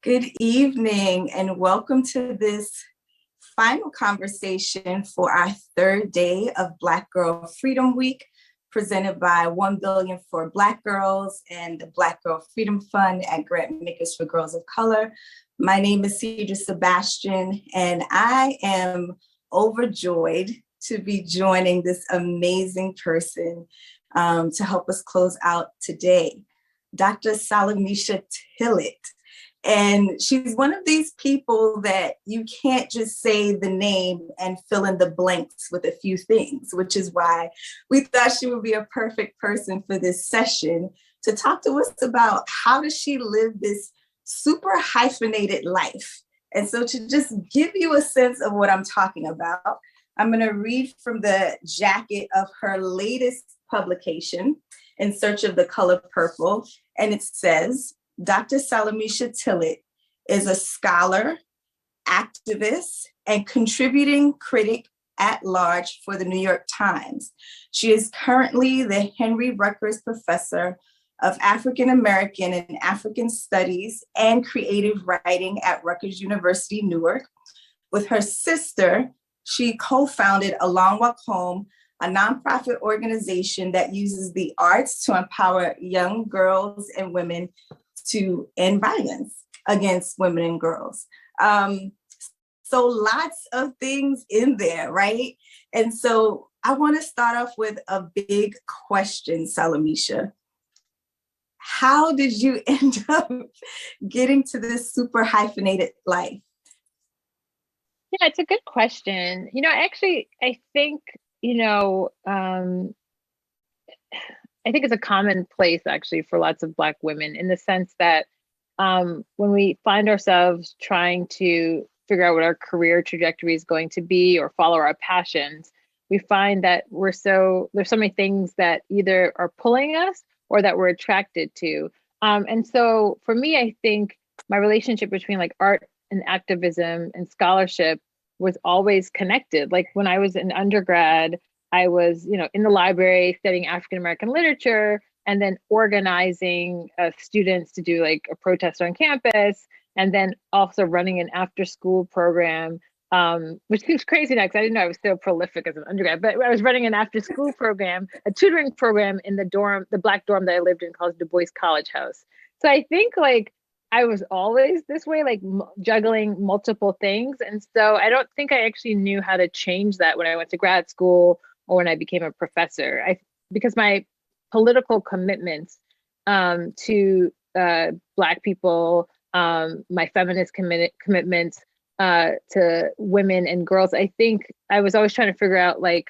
Good evening and welcome to this final conversation for our third day of Black Girl Freedom Week, presented by 1 Billion for Black Girls and the Black Girl Freedom Fund at Grant Makers for Girls of Color. My name is Cedra Sebastian, and I am overjoyed to be joining this amazing person to help us close out today, Dr. Salamishah Tillet. And she's one of these people that you can't just say the name and fill in the blanks with a few things, which is why we thought she would be a perfect person for this session to talk to us about how does she live this super hyphenated life. And so to just give you a sense of what I'm talking about, I'm going to read from the jacket of her latest publication, In Search of the Color Purple. And it says, Dr. Salamishah Tillet is a scholar, activist, and contributing critic at large for the New York Times. She is currently the Henry Rutgers Professor of African American and African Studies and Creative Writing at Rutgers University, Newark. With her sister, she co-founded Along Walk Home, a nonprofit organization that uses the arts to empower young girls and women to end violence against women and girls. So lots of things in there, right? And so I want to start off with a big question, Salamishah. How did you end up getting to this super hyphenated life? Yeah, it's a good question. I think, I think it's a common place actually for lots of Black women in the sense that when we find ourselves trying to figure out what our career trajectory is going to be or follow our passions, we find that there's so many things that either are pulling us or that we're attracted to. And so for me, I think my relationship between like art and activism and scholarship was always connected. Like when I was an undergrad, I was, in the library studying African American literature and then organizing students to do like a protest on campus, and then also running an after-school program, which seems crazy now because I didn't know I was so prolific as an undergrad. But I was running an after-school program, a tutoring program in the Black dorm that I lived in called Du Bois College House. So I think like I was always this way, like juggling multiple things, and so I don't think I actually knew how to change that when I went to grad school or when I became a professor. Because my political commitments to Black people, my feminist commitments to women and girls, I think I was always trying to figure out like,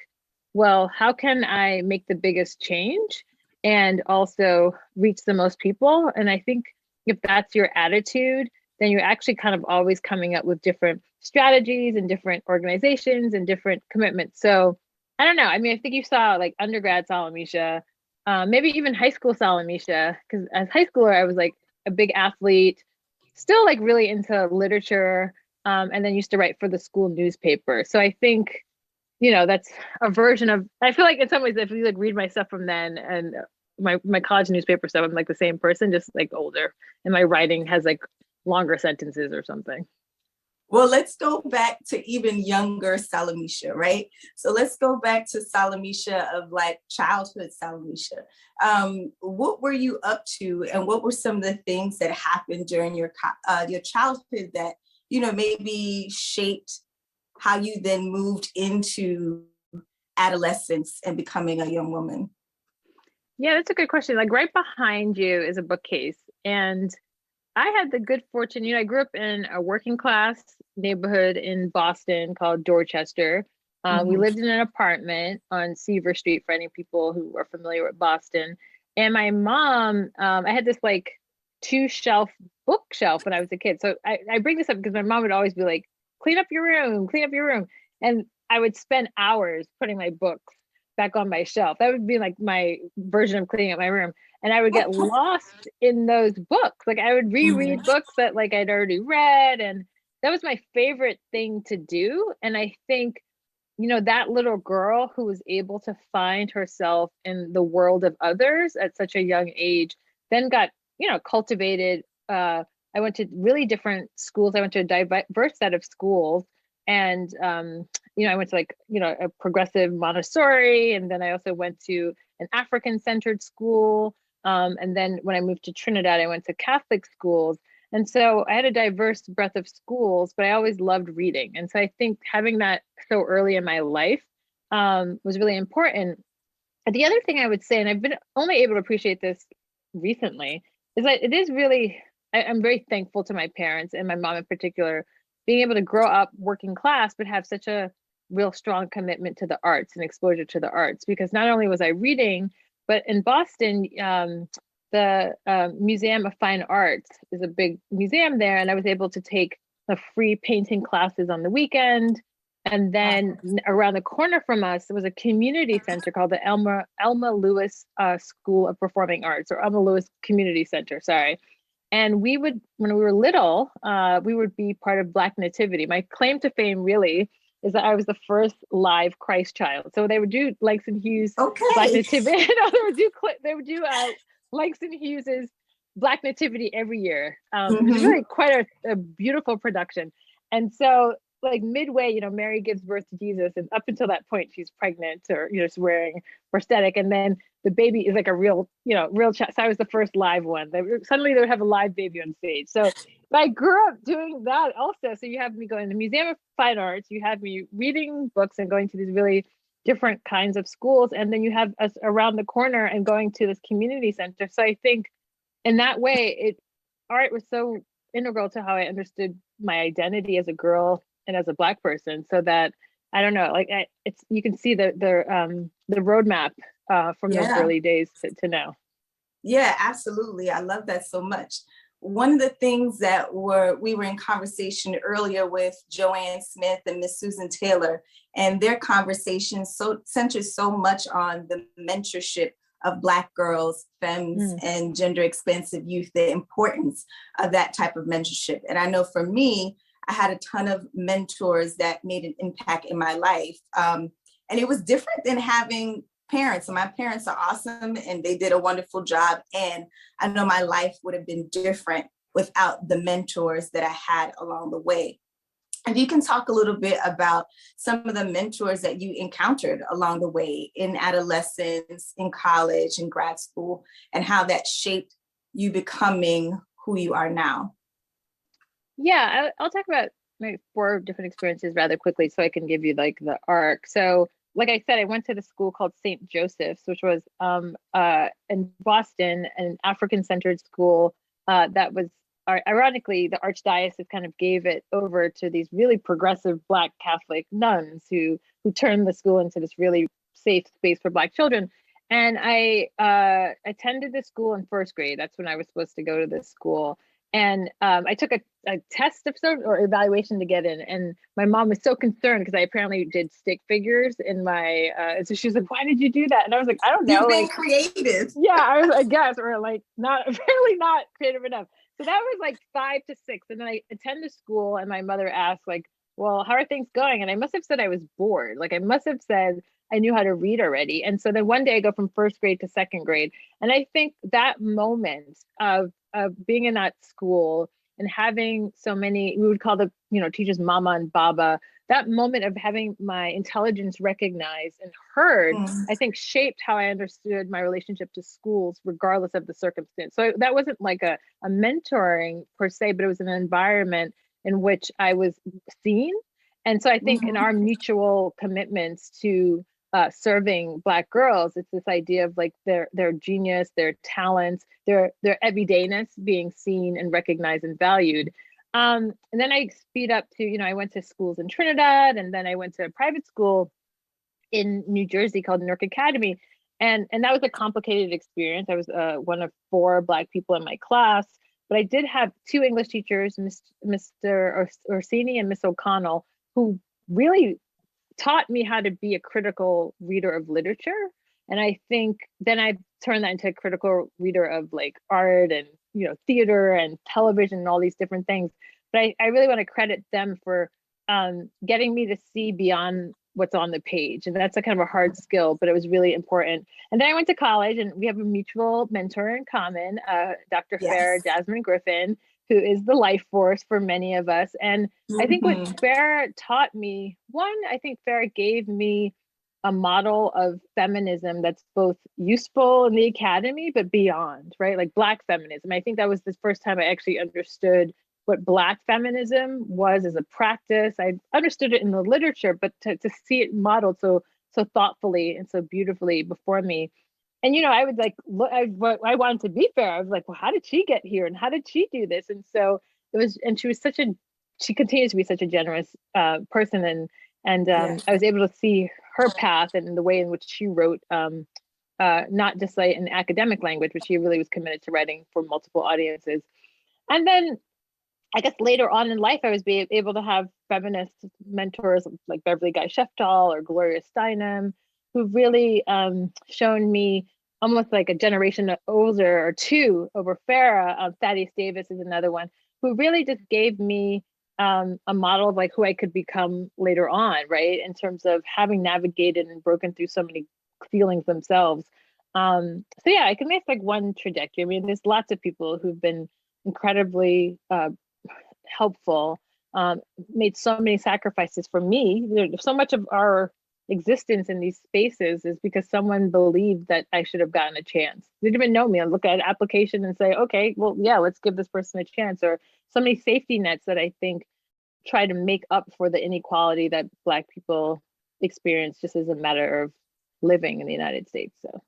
well, how can I make the biggest change and also reach the most people? And I think if that's your attitude, then you're actually kind of always coming up with different strategies and different organizations and different commitments. So I don't know. I mean, I think you saw like undergrad Salamishah, maybe even high school Salamishah, because as high schooler, I was like a big athlete, still like really into literature, and then used to write for the school newspaper. So I think, that's a version of, I feel like in some ways, if you like read my stuff from then and my college newspaper stuff, I'm like the same person, just like older. And my writing has like longer sentences or something. Well, let's go back to even younger Salamishah, right? So let's go back to Salamishah of like childhood Salamishah. What were you up to, and what were some of the things that happened during your childhood that maybe shaped how you then moved into adolescence and becoming a young woman? Yeah, that's a good question. Like right behind you is a bookcase, and I had the good fortune, I grew up in a working class neighborhood in Boston called Dorchester. We lived in an apartment on Seaver Street for any people who are familiar with Boston. And my mom, I had this like 2-shelf bookshelf when I was a kid. So I bring this up because my mom would always be like, clean up your room, clean up your room. And I would spend hours putting my books back on my shelf. That would be like my version of cleaning up my room. And I would get lost in those books. Like I would reread books that like I'd already read. And that was my favorite thing to do. And I think, that little girl who was able to find herself in the world of others at such a young age, then got, cultivated I went to really different schools. I went to a diverse set of schools. And, I went to like, a progressive Montessori. And then I also went to an African-centered school. And then when I moved to Trinidad, I went to Catholic schools. And so I had a diverse breadth of schools, but I always loved reading. And so I think having that so early in my life was really important. And the other thing I would say, and I've been only able to appreciate this recently, is that it is really, I'm very thankful to my parents and my mom in particular, being able to grow up working class, but have such a real strong commitment to the arts and exposure to the arts. Because not only was I reading, but in Boston, the Museum of Fine Arts is a big museum there. And I was able to take the free painting classes on the weekend. And then around the corner from us, there was a community center called the Elma Lewis School of Performing Arts, or Elma Lewis Community Center, sorry. And we would, when we were little, we would be part of Black Nativity. My claim to fame really is that I was the first live Christ child. So they would do Langston Hughes Black Nativity. No, they would do Langston Hughes's Black Nativity every year. It was really quite a beautiful production. And so like midway, Mary gives birth to Jesus, and up until that point, she's pregnant or, she's wearing prosthetic. And then the baby is like a real child. So I was the first live one. Suddenly they would have a live baby on stage. So I grew up doing that also. So you have me going to the Museum of Fine Arts, you have me reading books and going to these really different kinds of schools. And then you have us around the corner and going to this community center. So I think in that way, art was so integral to how I understood my identity as a girl and as a Black person, so that I don't know, like you can see the roadmap from those early days to now. Yeah, absolutely. I love that so much. One of the things that we were in conversation earlier with Joanne Smith and Miss Susan Taylor, and their conversation centers so much on the mentorship of Black girls, femmes, and gender expansive youth, the importance of that type of mentorship. And I know for me, I had a ton of mentors that made an impact in my life. And it was different than having parents. And my parents are awesome and they did a wonderful job. And I know my life would have been different without the mentors that I had along the way. And you can talk a little bit about some of the mentors that you encountered along the way in adolescence, in college, in grad school, and how that shaped you becoming who you are now. Yeah, I'll talk about my 4 different experiences rather quickly so I can give you like the arc. So like I said, I went to the school called St. Joseph's, which was in Boston, an African-centered school that was, ironically, the Archdiocese kind of gave it over to these really progressive Black Catholic nuns who turned the school into this really safe space for Black children. And I attended the school in 1st grade. That's when I was supposed to go to this school. And I took a test of sort or evaluation to get in. And my mom was so concerned because I apparently did stick figures in my, so she was like, why did you do that? And I was like, I don't know. You've been creative. Yeah, I guess, or like apparently not creative enough. So that was like 5 to 6. And then I attended school and my mother asked like, well, how are things going? And I must have said I was bored. Like I must have said I knew how to read already. And so then one day I go from 1st grade to 2nd grade. And I think that moment of being in that school and having so many, we would call the teachers mama and baba, that moment of having my intelligence recognized and heard, I think shaped how I understood my relationship to schools, regardless of the circumstance. So that wasn't like a mentoring per se, but it was an environment in which I was seen. And so I think in our mutual commitments to serving Black girls, it's this idea of like their genius, their talents, their everydayness being seen and recognized and valued. And then I speed up to, I went to schools in Trinidad, and then I went to a private school in New Jersey called Newark Academy. And that was a complicated experience. I was one of 4 Black people in my class, but I did have 2 English teachers, Mr. Orsini and Miss O'Connell, who really taught me how to be a critical reader of literature. And I think then I turned that into a critical reader of like art and, theater and television and all these different things. But I really want to credit them for getting me to see beyond what's on the page. And that's a kind of a hard skill, but it was really important. And then I went to college and we have a mutual mentor in common, Dr. Fair Jasmine Griffin, who is the life force for many of us. And I think what Mhm. Farah taught me, one, I think Farah gave me a model of feminism that's both useful in the academy, but beyond, right? Like Black feminism. I think that was the first time I actually understood what Black feminism was as a practice. I understood it in the literature, but to see it modeled so thoughtfully and so beautifully before me. And I would like look. I wanted to be fair. I was like, well, how did she get here, and how did she do this? And so it was. And she was she continues to be such a generous person, and Yeah. I was able to see her path and the way in which she wrote, not just like in academic language, but she really was committed to writing for multiple audiences. And then I guess later on in life, I was able to have feminist mentors like Beverly Guy Sheftall or Gloria Steinem, who really shown me almost like a generation older or two over Farah. Thaddeus Davis is another one who really just gave me a model of like who I could become later on, right? In terms of having navigated and broken through so many feelings themselves. So yeah, I can make like one trajectory. I mean, there's lots of people who've been incredibly helpful, made so many sacrifices for me. So much of our existence in these spaces is because someone believed that I should have gotten a chance. They didn't even know me. I look at an application and say, okay, well, yeah, let's give this person a chance. Or so many safety nets that I think try to make up for the inequality that Black people experience just as a matter of living in the United States. So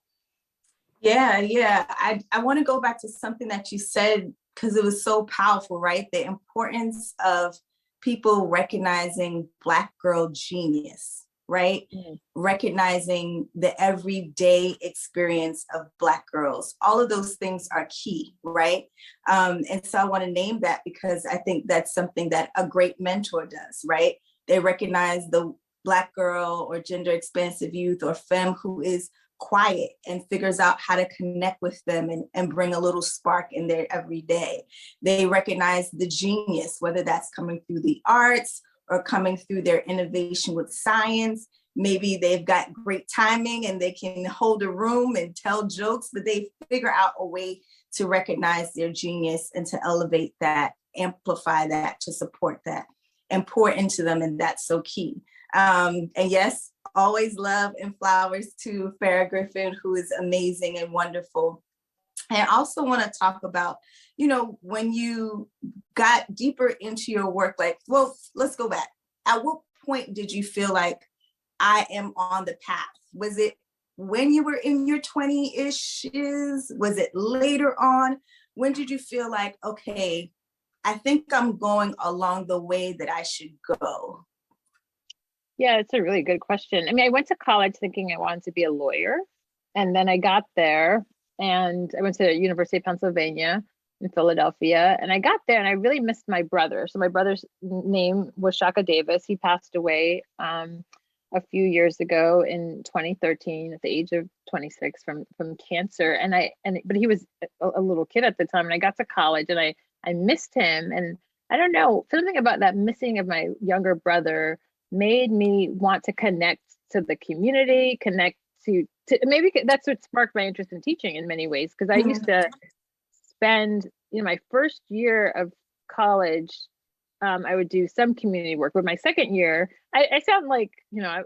Yeah, yeah. I want to go back to something that you said because it was so powerful, right? The importance of people recognizing Black girl genius, right? Recognizing the everyday experience of Black girls. All of those things are key, right? And so I want to name that because I think that's something that a great mentor does, right? They recognize the Black girl or gender expansive youth or femme who is quiet and figures out how to connect with them and bring a little spark in their everyday. They recognize the genius, whether that's coming through the arts or coming through their innovation with science. Maybe they've got great timing and they can hold a room and tell jokes, but they figure out a way to recognize their genius and to elevate that, amplify that, to support that, and pour into them. And that's so key. And yes, always love and flowers to Farah Griffin, who is amazing and wonderful. And I also want to talk about, when you got deeper into your work, like, well, let's go back. At what point did you feel like I am on the path? Was it when you were in your 20-ish? Was it later on? When did you feel like, okay, I think I'm going along the way that I should go? yeah, it's a really good question. I mean, I went to college thinking I wanted to be a lawyer, and then I got there and I went to University of Pennsylvania in Philadelphia, and I got there and I really missed my brother. So my brother's name was Shaka Davis. He passed away a few years ago in 2013 at the age of 26 from cancer. But he was a little kid at the time, and I got to college and I missed him. And I don't know, something about that missing of my younger brother made me want to connect to the community, connect to maybe that's what sparked my interest in teaching in many ways. Because I used to spend, my first year of college, I would do some community work. But my second year, I sound like, I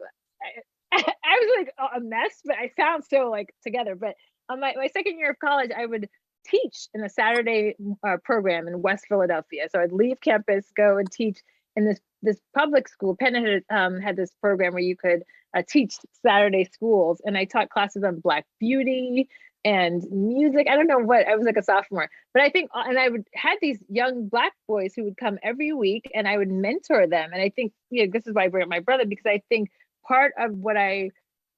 was like a mess, but I sound so like together. But on my second year of college, I would teach in a Saturday program in West Philadelphia. So I'd leave campus, go and teach in this public school. Penn had this program where you could teach Saturday schools, and I taught classes on Black beauty and music. I don't know what, I was like a sophomore, but I think, and I would had these young Black boys who would come every week, and I would mentor them. And I think, this is why I bring up my brother, because I think part of what I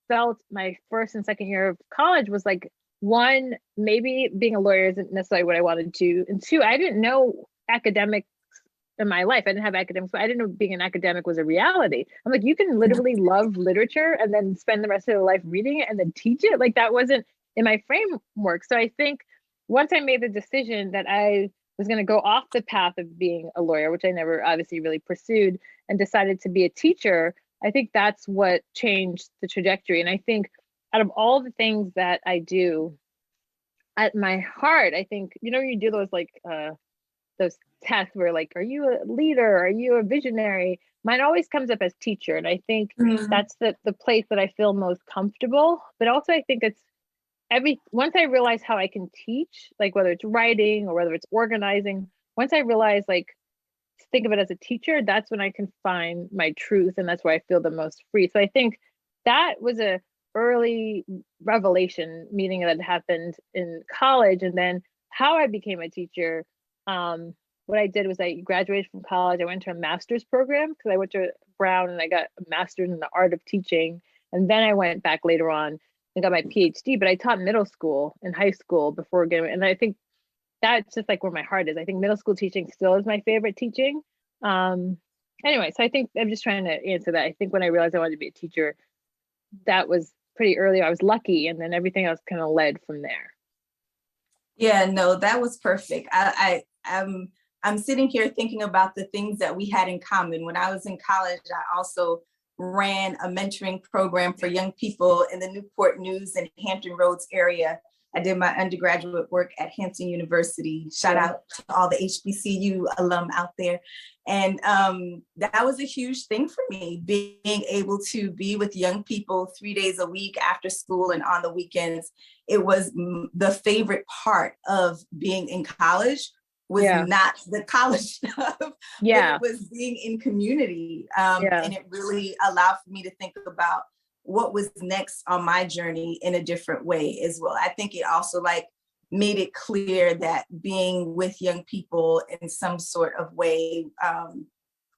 felt my first and second year of college was like, one, maybe being a lawyer isn't necessarily what I wanted to, and two, I didn't know academics in my life. I didn't have academics, but I didn't know being an academic was a reality. I'm like, you can literally love literature and then spend the rest of your life reading it and then teach it. Like, that wasn't in my framework. So I think once I made the decision that I was going to go off the path of being a lawyer, which I never obviously really pursued, and decided to be a teacher, I think that's what changed the trajectory. And I think out of all the things that I do, at my heart, I think, you do those like those tests where like, are you a leader? Are you a visionary? Mine always comes up as teacher. And I think that's the place that I feel most comfortable. But also I think it's once I realize how I can teach, like whether it's writing or whether it's organizing, once I realize like, think of it as a teacher, that's when I can find my truth. And that's where I feel the most free. So I think that was a early revelation meeting that happened in college. And then how I became a teacher, what I did was I graduated from college. I went to a master's program because I went to Brown and I got a master's in the art of teaching. And then I went back later on and got my PhD, but I taught middle school and high school before getting, and I think that's just like where my heart is. I think middle school teaching still is my favorite teaching. Anyway, so I think I'm just trying to answer that. I think when I realized I wanted to be a teacher, that was pretty early. I was lucky, and then everything else kind of led from there. Yeah, no, that was perfect. I'm sitting here thinking about the things that we had in common. When I was in college, I also ran a mentoring program for young people in the Newport News and Hampton Roads area. I did my undergraduate work at Hampton University. Shout out to all the HBCU alum out there. And that was a huge thing for me, being able to be with young people 3 days a week after school and on the weekends. It was the favorite part of being in college, was not the college stuff, but it was being in community. And it really allowed for me to think about what was next on my journey in a different way as well. I think it also like made it clear that being with young people in some sort of way,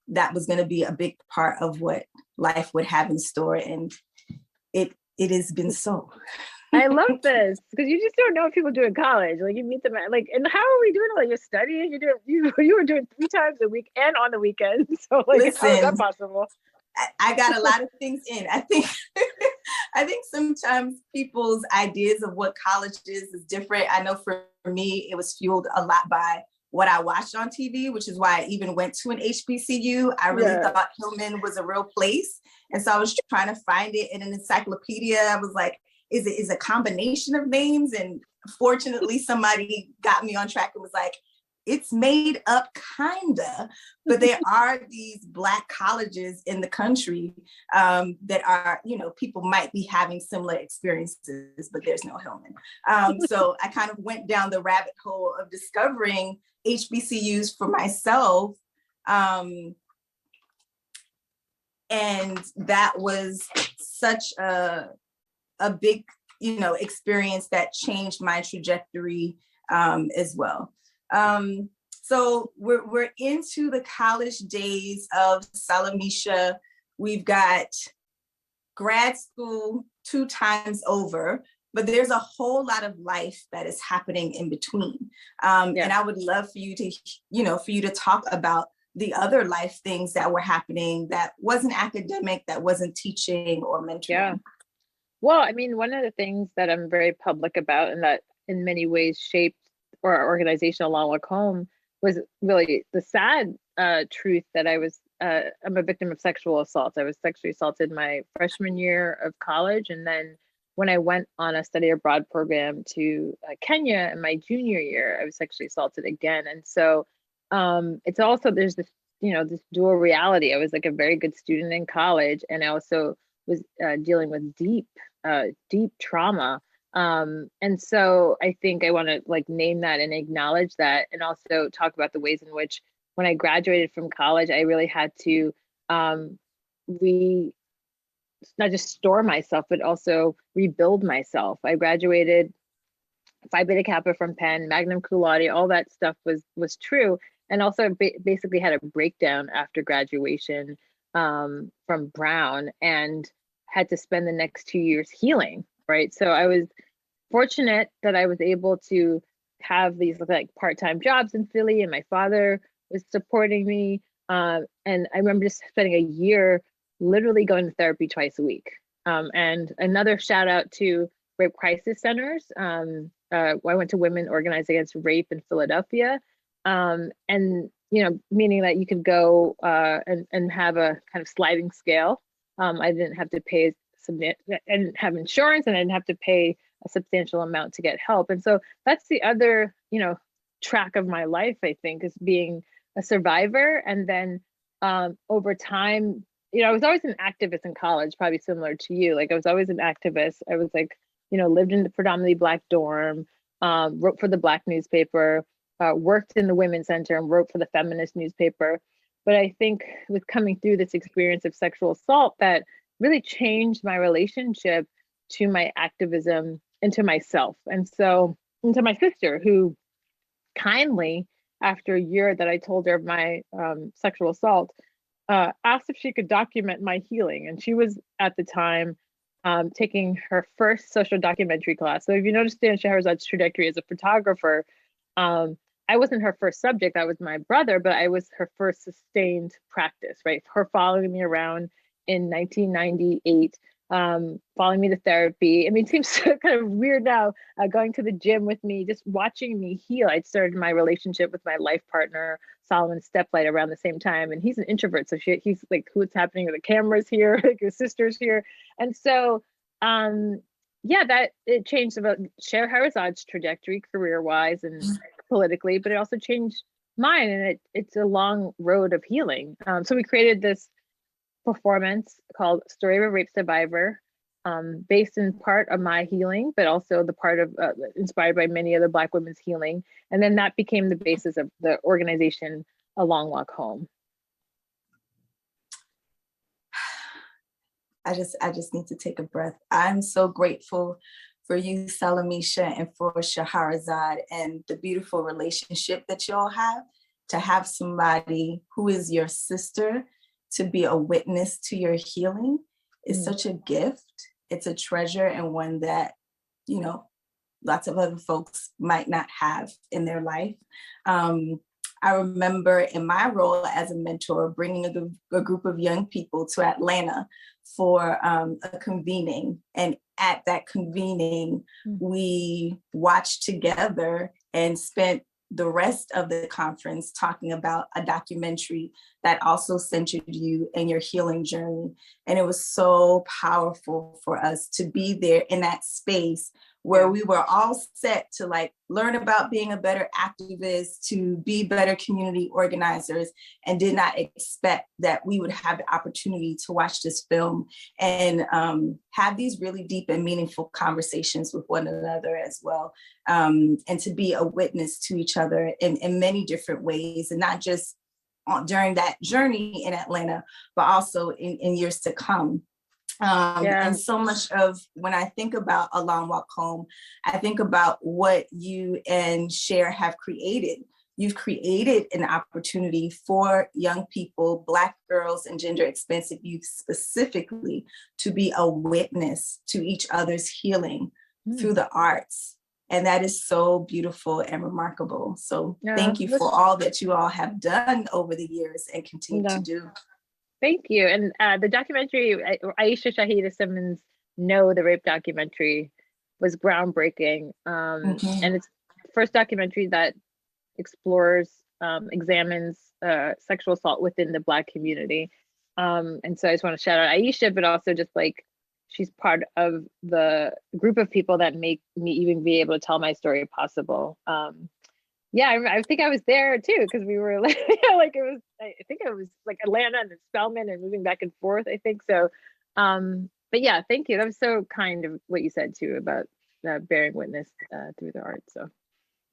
that was going to be a big part of what life would have in store. And it has been so. I love this because you just don't know what people do in college. Like you meet them at like, and how are we doing? Like you're studying, you were doing 3 times a week and on the weekend. So like, listen, how is that possible? I got a lot of things in. I think sometimes people's ideas of what college is different. I know for me, it was fueled a lot by what I watched on TV, which is why I even went to an HBCU. I really thought Hillman was a real place. And so I was trying to find it in an encyclopedia. I was like, is it a combination of names? And fortunately, somebody got me on track and was like, it's made up kinda, but there are these Black colleges in the country that are, people might be having similar experiences, but there's no Hillman. So I kind of went down the rabbit hole of discovering HBCUs for myself. And that was such a big, experience that changed my trajectory as well. So we're into the college days of Salamishah. We've got grad school 2 times over, but there's a whole lot of life that is happening in between. And I would love for you to talk about the other life things that were happening that wasn't academic, that wasn't teaching or mentoring. Yeah. Well, I mean, one of the things that I'm very public about and that in many ways shaped our organization along with home was really the sad truth that I'm a victim of sexual assault. I was sexually assaulted my freshman year of college. And then when I went on a study abroad program to Kenya in my junior year, I was sexually assaulted again. And so it's also, there's this, this dual reality. I was like a very good student in college. And I also was dealing with deep trauma. And so I think I want to like name that and acknowledge that, and also talk about the ways in which when I graduated from college, I really had to not just store myself, but also rebuild myself. I graduated Phi Beta Kappa from Penn, magna cum laude, all that stuff was true. And also basically had a breakdown after graduation from Brown and had to spend the next 2 years healing. Right. So I was fortunate that I was able to have these like part-time jobs in Philly, and my father was supporting me. And I remember just spending a year literally going to therapy twice a week. And another shout out to rape crisis centers. I went to Women Organized Against Rape in Philadelphia. And, meaning that you could go and have a kind of sliding scale. I didn't have to pay I didn't have insurance, and I didn't have to pay a substantial amount to get help. And so that's the other, track of my life, I think, is being a survivor. And then over time, I was always an activist in college, probably similar to you. Like I was always an activist. I was like, lived in the predominantly Black dorm, wrote for the Black newspaper, worked in the women's center and wrote for the feminist newspaper. But I think with coming through this experience of sexual assault, that really changed my relationship to my activism and to myself. And to my sister, who kindly, after a year that I told her of my sexual assault, asked if she could document my healing. And she was at the time taking her first social documentary class. So if you notice Dan Shahrazad's trajectory as a photographer, I wasn't her first subject, that was my brother, but I was her first sustained practice, right? Her following me around in 1998, following me to therapy. I mean, it seems kind of weird now, going to the gym with me, just watching me heal. I started my relationship with my life partner, Solomon Steplight, around the same time. And he's an introvert. So he's like, what's happening? The camera's here, like your sister's here. And so, that it changed about Shahrazad's trajectory career-wise and politically, but it also changed mine. And it's a long road of healing. So we created this performance called Story of a Rape Survivor, based in part of my healing, but also the part of inspired by many other Black women's healing. And then that became the basis of the organization, A Long Walk Home. I just need to take a breath. I'm so grateful for you, Salamishah, and for Shahrazad, and the beautiful relationship that y'all have. To have somebody who is your sister to be a witness to your healing is such a gift. It's a treasure, and one that, lots of other folks might not have in their life. I remember in my role as a mentor, bringing a group of young people to Atlanta for a convening. And at that convening, we watched together and spent the rest of the conference talking about a documentary that also centered you and your healing journey. And it was so powerful for us to be there in that space where we were all set to learn about being a better activist, to be better community organizers, and did not expect that we would have the opportunity to watch this film and have these really deep and meaningful conversations with one another as well. And to be a witness to each other in many different ways, and not just during that journey in Atlanta, but also in years to come. And so much of when I think about A Long Walk Home, I think about what you and Cher have created. You've created an opportunity for young people, Black girls and gender expansive youth specifically, to be a witness to each other's healing through the arts. And that is so beautiful and remarkable. So thank you for all that you all have done over the years and continue to do. Thank you. And the documentary, Aisha Shahida Simmons' No, the Rape documentary, was groundbreaking. And it's the first documentary that explores, examines sexual assault within the Black community. And so I just want to shout out Aisha, but also just she's part of the group of people that make me even be able to tell my story possible. I think I was there too, because we were I think it was Atlanta and then Spelman and moving back and forth, I think so. But yeah, thank you. That was so kind of what you said too about bearing witness through the art. So.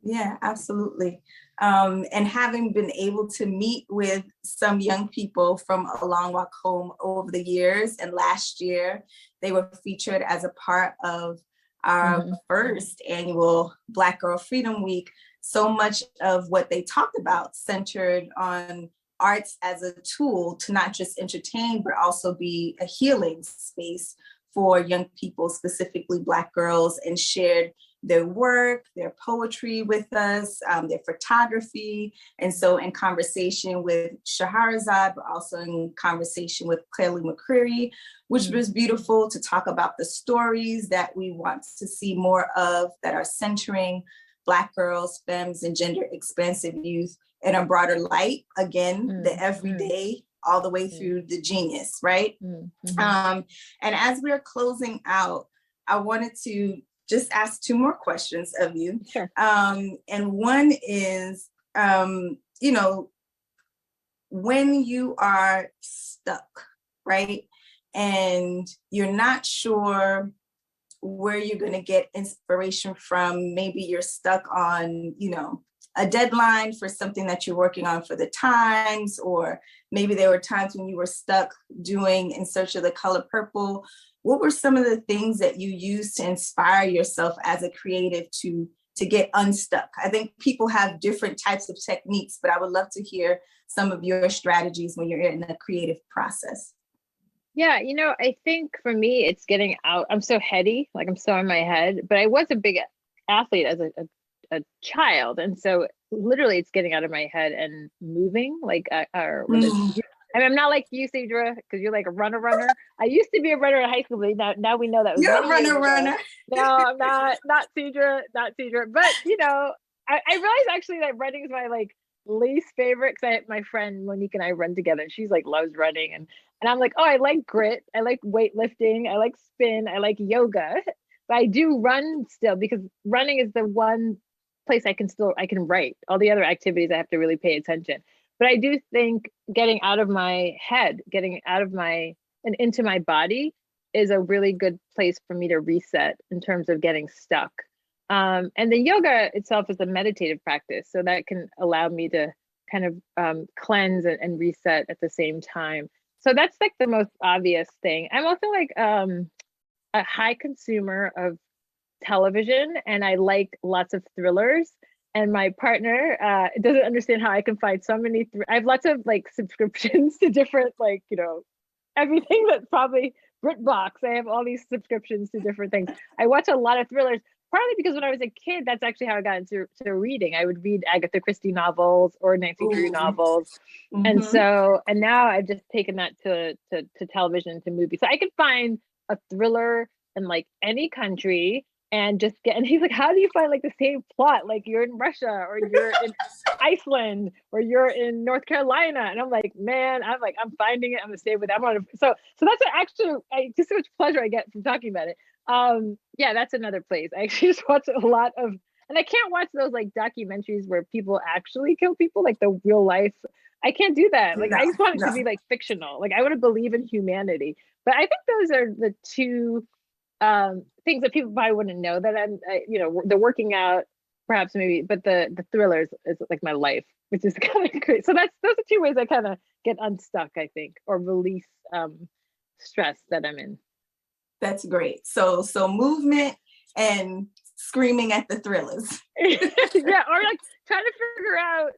Yeah, absolutely. And having been able to meet with some young people from A Long Walk Home over the years, and last year they were featured as a part of our first annual Black Girl Freedom Week. So much of what they talked about centered on arts as a tool to not just entertain, but also be a healing space for young people, specifically Black girls, and shared their work, their poetry with us, their photography. And so in conversation with Shahrazad, but also in conversation with Clearly McCreary, which was beautiful to talk about the stories that we want to see more of that are centering Black girls, femmes, and gender expansive youth in a broader light. Again, the everyday, all the way through the genius, right? And as we're closing out, I wanted to just ask two more questions of you. Sure. And one is, you know, when you are stuck, right? And you're not sure where you're going to get inspiration from. Maybe you're stuck on, you know, a deadline for something that you're working on for the Times, or maybe there were times when you were stuck doing In Search of the Color Purple. What were some of the things that you used to inspire yourself as a creative to get unstuck? I think people have different types of techniques, but I would love to hear some of your strategies when you're in a creative process. Yeah, you know, I think for me, it's getting out. I'm so heady, like I'm so in my head, but I was a big athlete as a child. And so literally it's getting out of my head and moving, like, or I mean, I'm not like you, Cedra, because you're like a runner. I used to be a runner in high school, but now we know that was You're a runner. No, I'm not Cedra. But you know, I realized actually that running is my like least favorite, because my friend Monique and I run together, and she's like loves running, and I'm like, oh, I like grit, I like weightlifting, I like spin, I like yoga, but I do run still, because running is the one place I can write. All the other activities I have to really pay attention. But I do think getting out of my head, getting out of my and into my body is a really good place for me to reset in terms of getting stuck. And the yoga itself is a meditative practice, so that can allow me to kind of cleanse and reset at the same time. So that's like the most obvious thing. I'm also like a high consumer of television, and I like lots of thrillers. And my partner doesn't understand how I can find so many. I have lots of like subscriptions to different, like, you know, everything that's probably BritBox. I have all these subscriptions to different things. I watch a lot of thrillers, partly because when I was a kid, that's actually how I got into reading. I would read Agatha Christie novels or Nancy Drew novels. And so, and now I've just taken that to television, to movies. So I can find a thriller in like any country and just get, and he's like, how do you find like the same plot? Like you're in Russia, or you're in Iceland, or you're in North Carolina. And I'm like, man, I'm finding it. I'm gonna stay with it. So that's actually, just so much pleasure I get from talking about it. Yeah, that's another place. I actually just watch a lot of, and I can't watch those like documentaries where people actually kill people, like the real life. I can't do that. Like, I just want it to be like fictional. Like, I want to believe in humanity. But I think those are the two things that people probably wouldn't know, that you know, the working out perhaps maybe, but the thrillers is like my life, which is kind of great. So those are two ways I kind of get unstuck, I think, or release stress that I'm in. That's great. So movement and screaming at the thrillers. Yeah, or like trying to figure out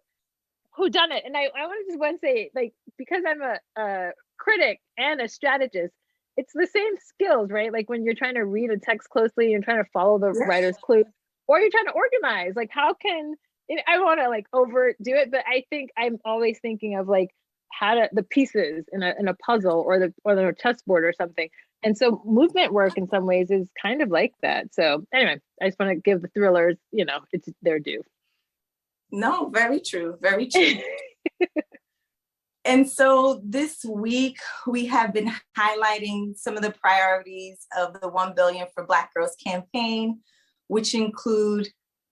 who done it. And I want to say, like, because I'm a critic and a strategist, it's the same skills, right? Like when you're trying to read a text closely and trying to follow the writer's clues, or you're trying to organize, like how can, I don't want to like overdo it, but I think I'm always thinking of like how to, the pieces in a puzzle, or the chessboard or something. And so movement work in some ways is kind of like that. So anyway, I just want to give the thrillers, you know, it's their due. No, very true. Very true. And so this week, we have been highlighting some of the priorities of the 1 Billion for Black Girls campaign, which include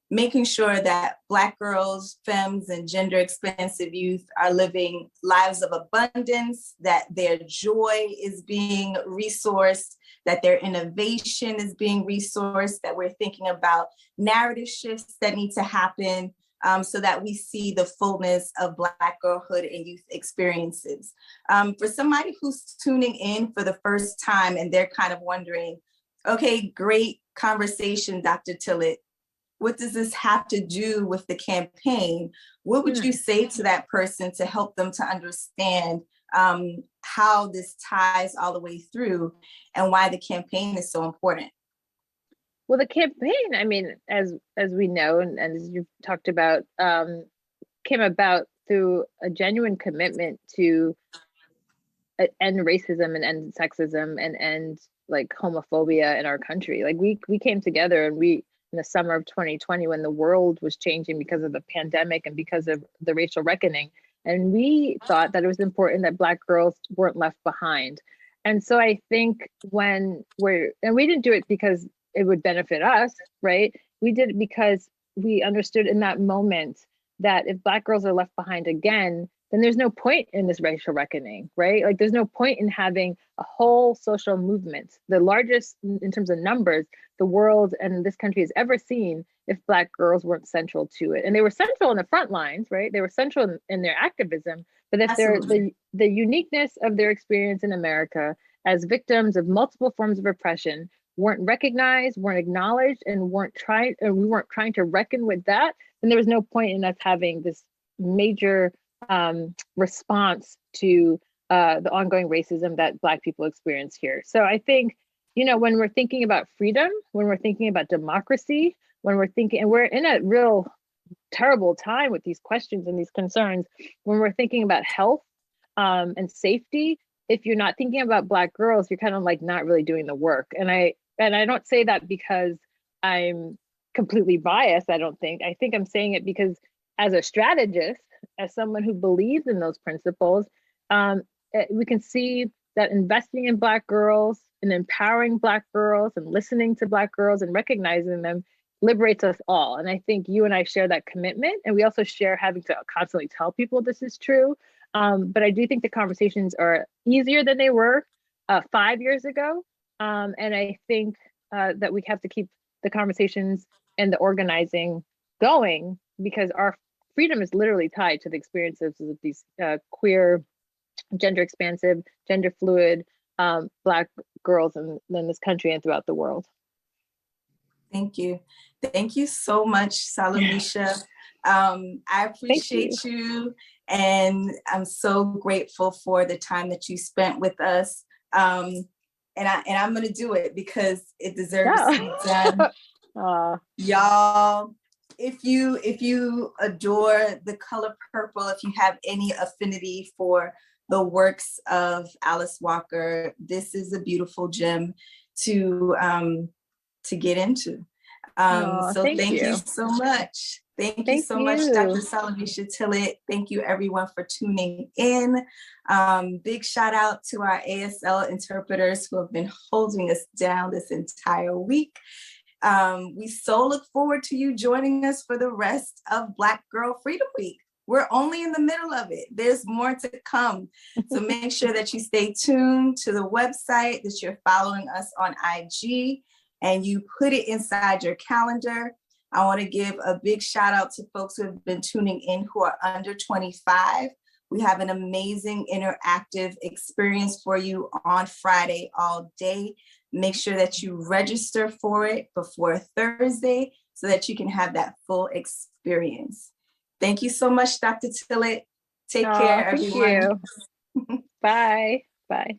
making sure that Black girls, femmes, and gender expansive youth are living lives of abundance, that their joy is being resourced, that their innovation is being resourced, that we're thinking about narrative shifts that need to happen, so that we see the fullness of Black girlhood and youth experiences. For somebody who's tuning in for the first time and they're kind of wondering, okay, great conversation, Dr. Tillet, what does this have to do with the campaign? What would you say to that person to help them to understand how this ties all the way through and why the campaign is so important? Well, the campaign, I mean, as we know, and as you've talked about, came about through a genuine commitment to end racism and end sexism and end like homophobia in our country. Like we came together, and in the summer of 2020, when the world was changing because of the pandemic and because of the racial reckoning, and we thought that it was important that Black girls weren't left behind. And so I think we didn't do it because it would benefit us, right? We did it because we understood in that moment that if Black girls are left behind again, then there's no point in this racial reckoning, right? Like there's no point in having a whole social movement, the largest in terms of numbers the world and this country has ever seen, if Black girls weren't central to it. And they were central in the front lines, right? They were central in their activism, but if they're the uniqueness of their experience in America as victims of multiple forms of oppression weren't recognized, weren't acknowledged, and we weren't trying to reckon with that, then there was no point in us having this major response to the ongoing racism that Black people experience here. So I think, you know, when we're thinking about freedom, when we're thinking about democracy, when we're thinking, and we're in a real terrible time with these questions and these concerns, when we're thinking about health and safety, if you're not thinking about Black girls, you're kind of like not really doing the work. And I don't say that because I'm completely biased, I don't think. I think I'm saying it because as a strategist, as someone who believes in those principles, we can see that investing in Black girls and empowering Black girls and listening to Black girls and recognizing them liberates us all. And I think you and I share that commitment. And we also share having to constantly tell people this is true. But I do think the conversations are easier than they were 5 years ago. And I think that we have to keep the conversations and the organizing going, because our freedom is literally tied to the experiences of these queer, gender expansive, gender fluid Black girls in this country and throughout the world. Thank you. Thank you so much, Salamishah. I appreciate you. And I'm so grateful for the time that you spent with us. And I'm going to do it because it deserves to be done. Y'all, if you adore the color purple, if you have any affinity for the works of Alice Walker, this is a beautiful gem to get into. So thank you so much. Thank you so much, Dr. Salamishah Tillet. Thank you everyone for tuning in. Big shout out to our ASL interpreters who have been holding us down this entire week. We so look forward to you joining us for the rest of Black Girl Freedom Week. We're only in the middle of it. There's more to come. So make sure that you stay tuned to the website, that you're following us on IG, and you put it inside your calendar. I want to give a big shout out to folks who have been tuning in who are under 25. We have an amazing interactive experience for you on Friday all day. Make sure that you register for it before Thursday so that you can have that full experience. Thank you so much, Dr. Tillet. Take care, everyone. Thank you. Bye. Bye.